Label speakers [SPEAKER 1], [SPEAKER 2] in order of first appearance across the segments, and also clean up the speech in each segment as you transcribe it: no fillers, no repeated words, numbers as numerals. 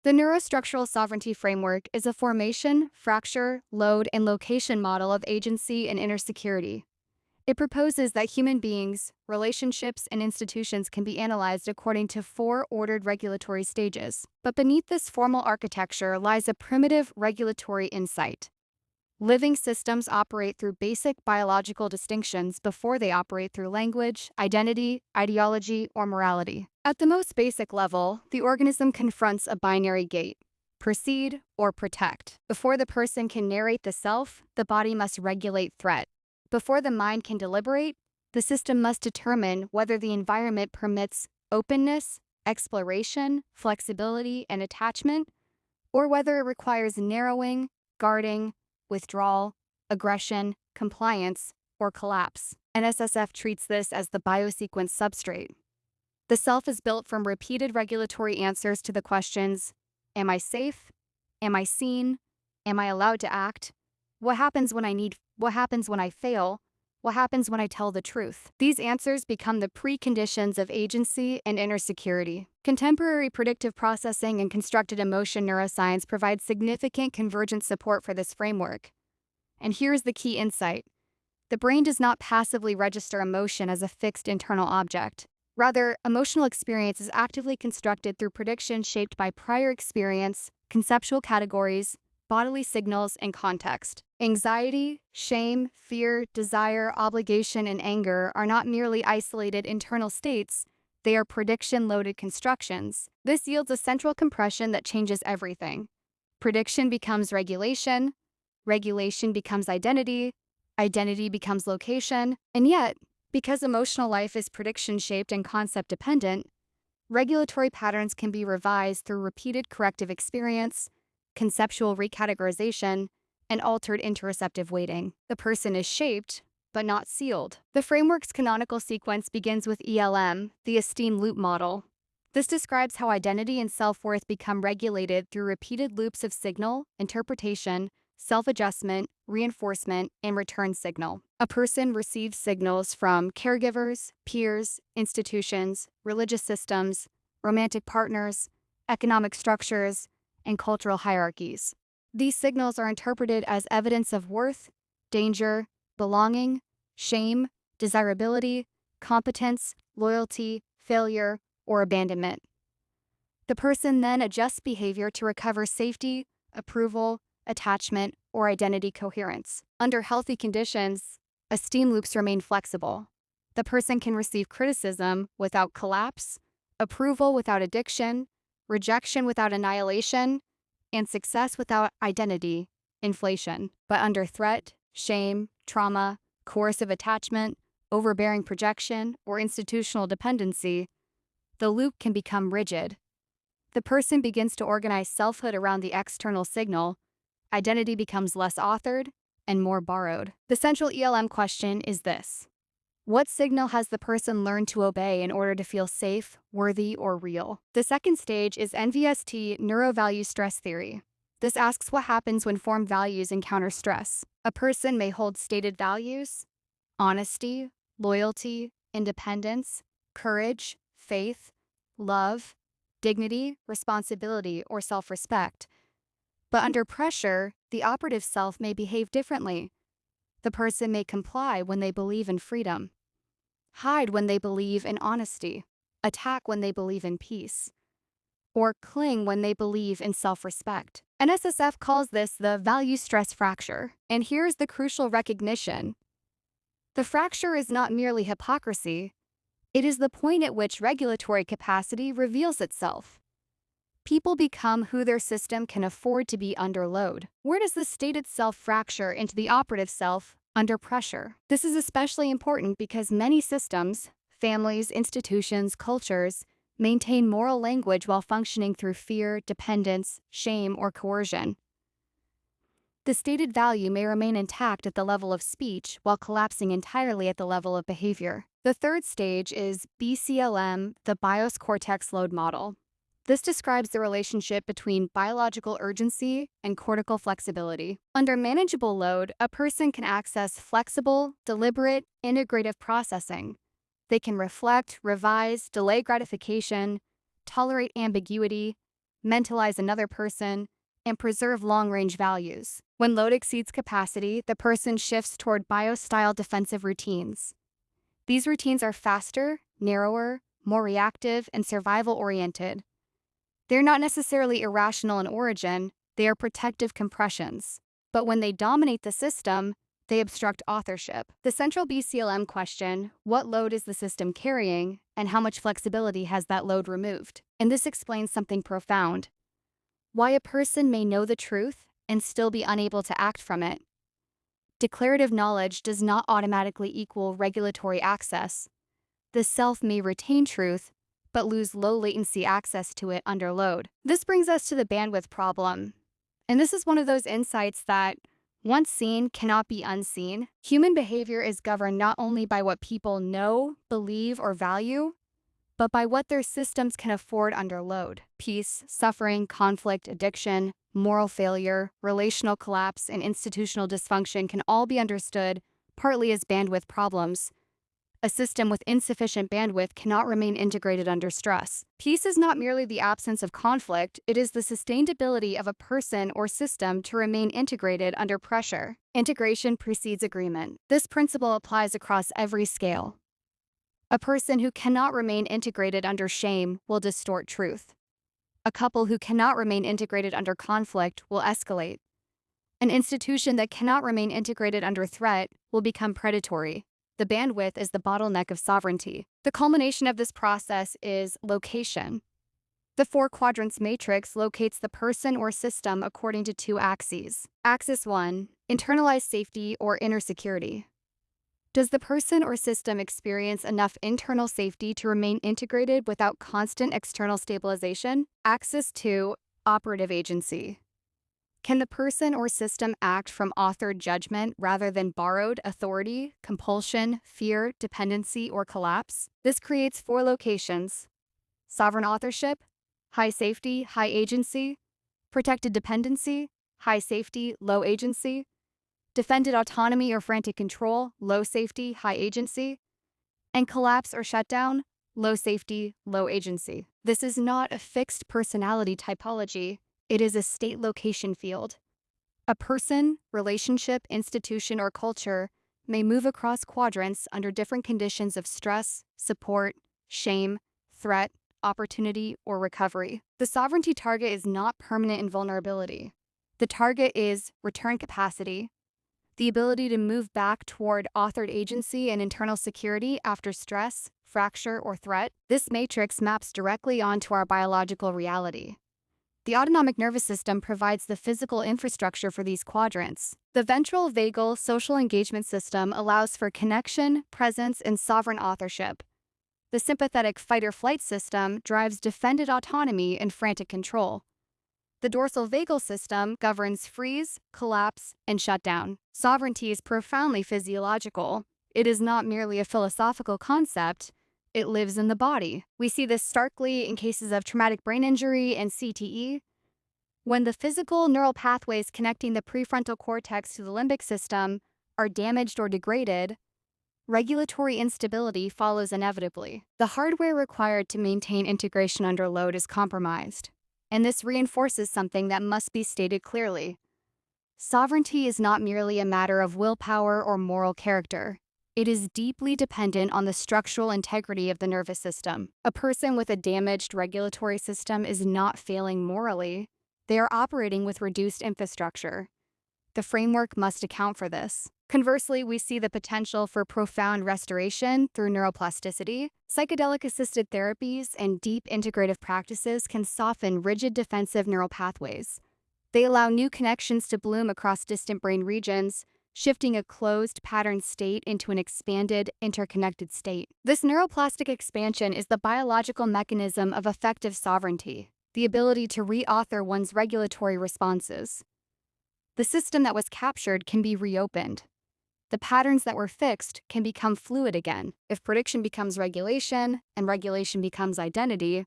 [SPEAKER 1] The neurostructural sovereignty framework is a formation, fracture, load, and location model of agency and inner security. It proposes that human beings, relationships, and institutions can be analyzed according to four ordered regulatory stages. But beneath this formal architecture lies a primitive regulatory insight. Living systems operate through basic biological distinctions before they operate through language, identity, ideology, or morality. At the most basic level, the organism confronts a binary gate: proceed or protect. Before the person can narrate the self, the body must regulate threat. Before the mind can deliberate, the system must determine whether the environment permits openness, exploration, flexibility, and attachment, or whether it requires narrowing, guarding, withdrawal, aggression, compliance, or collapse. NSSF treats this as the biosequence substrate. The self is built from repeated regulatory answers to the questions: am I safe? Am I seen? Am I allowed to act? What happens when I need? What happens when I fail? What happens when I tell the truth? These answers become the preconditions of agency and inner security. Contemporary predictive processing and constructed emotion neuroscience provide significant convergent support for this framework. And here's the key insight: the brain does not passively register emotion as a fixed internal object. Rather, emotional experience is actively constructed through prediction shaped by prior experience, conceptual categories, bodily signals, and context. Anxiety, shame, fear, desire, obligation, and anger are not merely isolated internal states, they are prediction-loaded constructions. This yields a central compression that changes everything. Prediction becomes regulation, regulation becomes identity, identity becomes location, and yet, because emotional life is prediction-shaped and concept-dependent, regulatory patterns can be revised through repeated corrective experience, conceptual recategorization, and altered interoceptive weighting. The person is shaped, but not sealed. The framework's canonical sequence begins with ELM, the esteem loop model. This describes how identity and self-worth become regulated through repeated loops of signal, interpretation, self-adjustment, reinforcement, and return signal. A person receives signals from caregivers, peers, institutions, religious systems, romantic partners, economic structures, and cultural hierarchies. These signals are interpreted as evidence of worth, danger, belonging, shame, desirability, competence, loyalty, failure, or abandonment. The person then adjusts behavior to recover safety, approval, attachment, or identity coherence. Under healthy conditions, esteem loops remain flexible. The person can receive criticism without collapse, approval without addiction, rejection without annihilation, and success without identity inflation. But under threat, shame, trauma, coercive attachment, overbearing projection, or institutional dependency, the loop can become rigid. The person begins to organize selfhood around the external signal. Identity becomes less authored and more borrowed. The central ELM question is this: what signal has the person learned to obey in order to feel safe, worthy, or real? The second stage is NVST, neurovalue stress theory. This asks what happens when formed values encounter stress. A person may hold stated values: honesty, loyalty, independence, courage, faith, love, dignity, responsibility, or self-respect. But under pressure, the operative self may behave differently. The person may comply when they believe in freedom, hide when they believe in honesty, attack when they believe in peace, or cling when they believe in self-respect. NSSF calls this the value stress fracture. And here's the crucial recognition: the fracture is not merely hypocrisy, it is the point at which regulatory capacity reveals itself. People become who their system can afford to be under load. Where does the stated self fracture into the operative self under pressure? This is especially important because many systems, families, institutions, cultures, maintain moral language while functioning through fear, dependence, shame, or coercion. The stated value may remain intact at the level of speech while collapsing entirely at the level of behavior. The third stage is BCLM, the BIOS cortex load model. This describes the relationship between biological urgency and cortical flexibility. Under manageable load, a person can access flexible, deliberate, integrative processing. They can reflect, revise, delay gratification, tolerate ambiguity, mentalize another person, and preserve long-range values. When load exceeds capacity, the person shifts toward bio-style defensive routines. These routines are faster, narrower, more reactive, and survival-oriented. They're not necessarily irrational in origin, they are protective compressions. But when they dominate the system, they obstruct authorship. The central BCLM question, what load is the system carrying, and how much flexibility has that load removed? And this explains something profound. Why a person may know the truth and still be unable to act from it. Declarative knowledge does not automatically equal regulatory access. The self may retain truth, but lose low-latency access to it under load. This brings us to the bandwidth problem. And this is one of those insights that, once seen, cannot be unseen. Human behavior is governed not only by what people know, believe, or value, but by what their systems can afford under load. Peace, suffering, conflict, addiction, moral failure, relational collapse, and institutional dysfunction can all be understood partly as bandwidth problems. A system with insufficient bandwidth cannot remain integrated under stress. Peace is not merely the absence of conflict, it is the sustained ability of a person or system to remain integrated under pressure. Integration precedes agreement. This principle applies across every scale. A person who cannot remain integrated under shame will distort truth. A couple who cannot remain integrated under conflict will escalate. An institution that cannot remain integrated under threat will become predatory. The bandwidth is the bottleneck of sovereignty. The culmination of this process is location. The four quadrants matrix locates the person or system according to two axes. Axis 1, internalized safety or inner security. Does the person or system experience enough internal safety to remain integrated without constant external stabilization? Axis 2, operative agency. Can the person or system act from authored judgment rather than borrowed authority, compulsion, fear, dependency, or collapse? This creates four locations: sovereign authorship, high safety, high agency; protected dependency, high safety, low agency; defended autonomy or frantic control, low safety, high agency; and collapse or shutdown, low safety, low agency. This is not a fixed personality typology. It is a state location field. A person, relationship, institution, or culture may move across quadrants under different conditions of stress, support, shame, threat, opportunity, or recovery. The sovereignty target is not permanent invulnerability. The target is return capacity, the ability to move back toward authored agency and internal security after stress, fracture, or threat. This matrix maps directly onto our biological reality. The autonomic nervous system provides the physical infrastructure for these quadrants. The ventral vagal social engagement system allows for connection, presence, and sovereign authorship. The sympathetic fight-or-flight system drives defended autonomy and frantic control. The dorsal vagal system governs freeze, collapse, and shutdown. Sovereignty is profoundly physiological. It is not merely a philosophical concept. It lives in the body. We see this starkly in cases of traumatic brain injury and CTE. When the physical neural pathways connecting the prefrontal cortex to the limbic system are damaged or degraded, regulatory instability follows inevitably. The hardware required to maintain integration under load is compromised, and this reinforces something that must be stated clearly. Sovereignty is not merely a matter of willpower or moral character. It is deeply dependent on the structural integrity of the nervous system. A person with a damaged regulatory system is not failing morally. They are operating with reduced infrastructure. The framework must account for this. Conversely, we see the potential for profound restoration through neuroplasticity. Psychedelic-assisted therapies and deep integrative practices can soften rigid defensive neural pathways. They allow new connections to bloom across distant brain regions, shifting a closed pattern state into an expanded, interconnected state. This neuroplastic expansion is the biological mechanism of effective sovereignty, the ability to reauthor one's regulatory responses. The system that was captured can be reopened. The patterns that were fixed can become fluid again. If prediction becomes regulation and regulation becomes identity,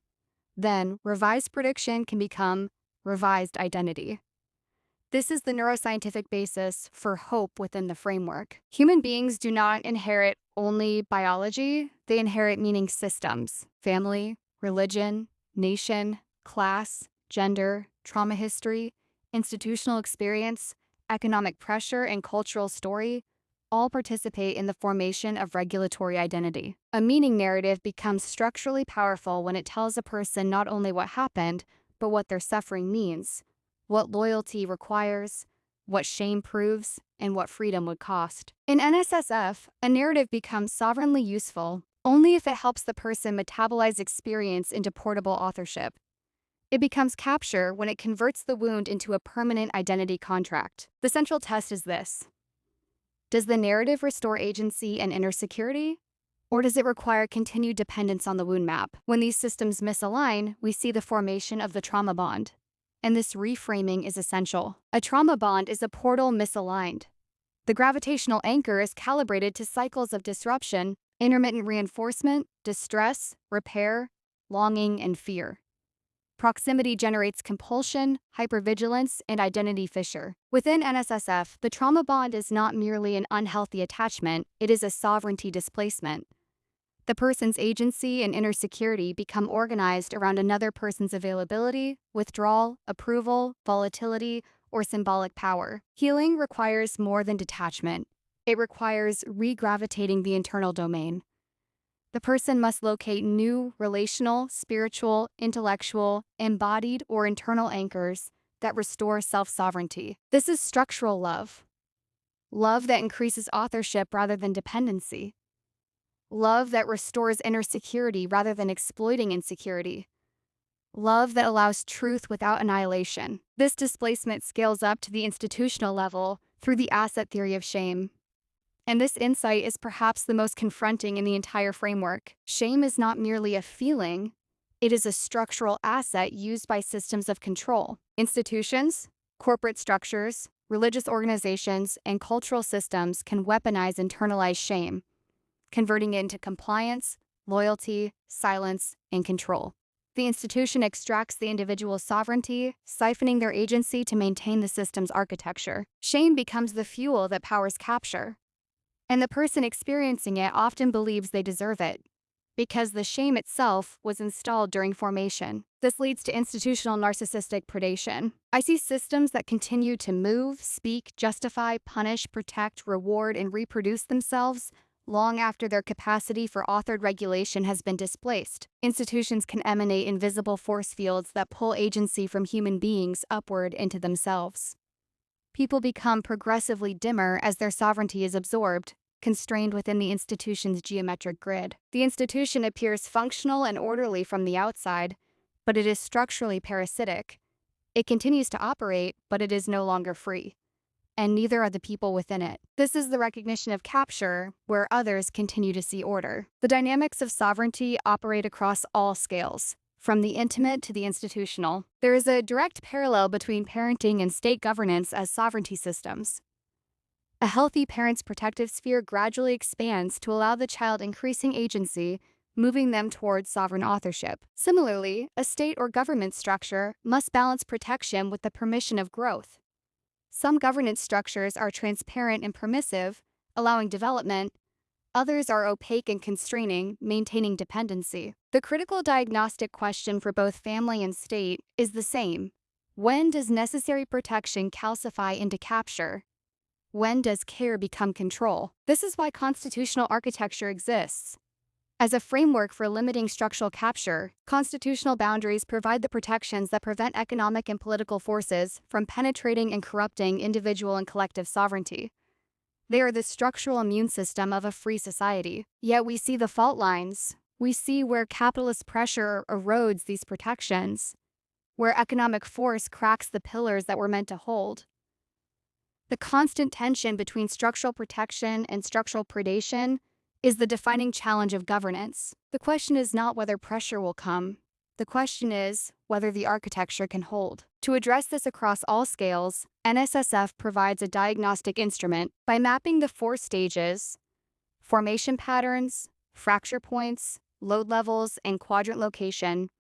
[SPEAKER 1] then revised prediction can become revised identity. This is the neuroscientific basis for hope within the framework. Human beings do not inherit only biology, they inherit meaning systems: family, religion, nation, class, gender, trauma history, institutional experience, economic pressure, and cultural story all participate in the formation of regulatory identity. A meaning narrative becomes structurally powerful when it tells a person not only what happened, but what their suffering means, what loyalty requires, what shame proves, and what freedom would cost. In NSSF, a narrative becomes sovereignly useful only if it helps the person metabolize experience into portable authorship. It becomes capture when it converts the wound into a permanent identity contract. The central test is this: does the narrative restore agency and inner security? Or does it require continued dependence on the wound map? When these systems misalign, we see the formation of the trauma bond. And this reframing is essential. A trauma bond is a portal misaligned. The gravitational anchor is calibrated to cycles of disruption, intermittent reinforcement, distress, repair, longing, and fear. Proximity generates compulsion, hypervigilance, and identity fissure. Within NSSF, the trauma bond is not merely an unhealthy attachment, it is a sovereignty displacement. The person's agency and inner security become organized around another person's availability, withdrawal, approval, volatility, or symbolic power. Healing requires more than detachment. It requires regravitating the internal domain. The person must locate new relational, spiritual, intellectual, embodied, or internal anchors that restore self-sovereignty. This is structural love. Love that increases authorship rather than dependency. Love that restores inner security rather than exploiting insecurity. Love that allows truth without annihilation. This displacement scales up to the institutional level through the asset theory of shame. And this insight is perhaps the most confronting in the entire framework. Shame is not merely a feeling, it is a structural asset used by systems of control. Institutions, corporate structures, religious organizations, and cultural systems can weaponize internalized shame, converting it into compliance, loyalty, silence, and control. The institution extracts the individual's sovereignty, siphoning their agency to maintain the system's architecture. Shame becomes the fuel that powers capture. And the person experiencing it often believes they deserve it, because the shame itself was installed during formation. This leads to institutional narcissistic predation. I see systems that continue to move, speak, justify, punish, protect, reward, and reproduce themselves long after their capacity for authored regulation has been displaced. Institutions can emanate invisible force fields that pull agency from human beings upward into themselves. People become progressively dimmer as their sovereignty is absorbed, constrained within the institution's geometric grid. The institution appears functional and orderly from the outside, but it is structurally parasitic. It continues to operate, but it is no longer free. And neither are the people within it. This is the recognition of capture, where others continue to see order. The dynamics of sovereignty operate across all scales, from the intimate to the institutional. There is a direct parallel between parenting and state governance as sovereignty systems. A healthy parent's protective sphere gradually expands to allow the child increasing agency, moving them towards sovereign authorship. Similarly, a state or government structure must balance protection with the permission of growth. Some governance structures are transparent and permissive, allowing development. Others are opaque and constraining, maintaining dependency. The critical diagnostic question for both family and state is the same. When does necessary protection calcify into capture? When does care become control? This is why constitutional architecture exists. As a framework for limiting structural capture, constitutional boundaries provide the protections that prevent economic and political forces from penetrating and corrupting individual and collective sovereignty. They are the structural immune system of a free society. Yet we see the fault lines. We see where capitalist pressure erodes these protections, where economic force cracks the pillars that were meant to hold. The constant tension between structural protection and structural predation is the defining challenge of governance. The question is not whether pressure will come. The question is whether the architecture can hold. To address this across all scales, NSSF provides a diagnostic instrument by mapping the 4 stages: formation patterns, fracture points, load levels, and quadrant location.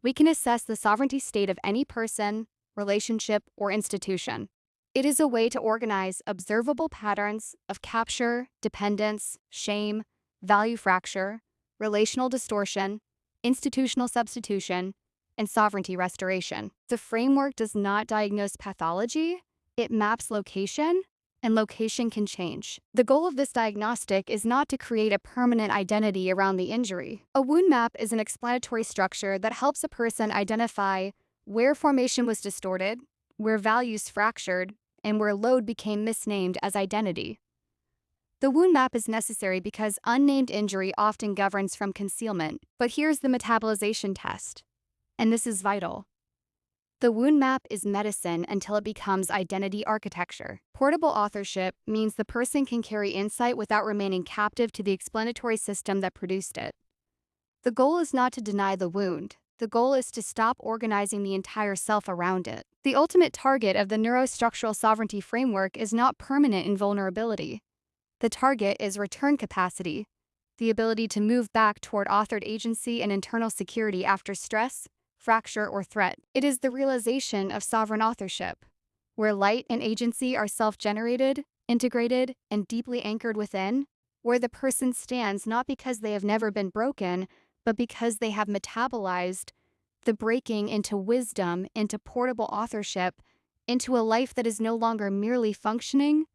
[SPEAKER 1] We can assess the sovereignty state of any person, relationship, or institution. It is a way to organize observable patterns of capture, dependence, shame, value fracture, relational distortion, institutional substitution, and sovereignty restoration. The framework does not diagnose pathology, it maps location, and location can change. The goal of this diagnostic is not to create a permanent identity around the injury. A wound map is an explanatory structure that helps a person identify where formation was distorted, where values fractured, and where load became misnamed as identity. The wound map is necessary because unnamed injury often governs from concealment, but here's the metabolization test, and this is vital. The wound map is medicine until it becomes identity architecture. Portable authorship means the person can carry insight without remaining captive to the explanatory system that produced it. The goal is not to deny the wound. The goal is to stop organizing the entire self around it. The ultimate target of the Neuro-Structural sovereignty framework is not permanent invulnerability. The target is return capacity, the ability to move back toward authored agency and internal security after stress, fracture, or threat. It is the realization of sovereign authorship, where light and agency are self-generated, integrated, and deeply anchored within, where the person stands not because they have never been broken, but because they have metabolized the breaking into wisdom, into portable authorship, into a life that is no longer merely functioning,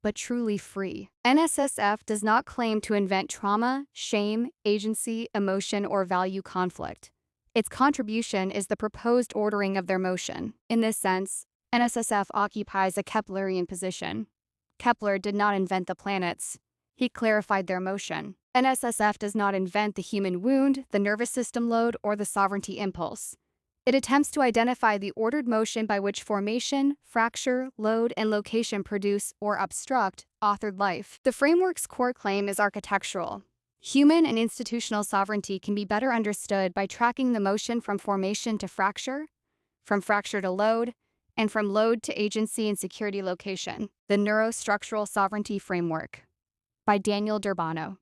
[SPEAKER 1] but truly free. NSSF does not claim to invent trauma, shame, agency, emotion, or value conflict. Its contribution is the proposed ordering of their motion. In this sense, NSSF occupies a Keplerian position. Kepler did not invent the planets. He clarified their motion. NSSF does not invent the human wound, the nervous system load, or the sovereignty impulse. It attempts to identify the ordered motion by which formation, fracture, load, and location produce or obstruct authored life. The framework's core claim is architectural. Human and institutional sovereignty can be better understood by tracking the motion from formation to fracture, from fracture to load, and from load to agency and security location. The Neuro-Structural Sovereignty Framework by Daniel Durbano.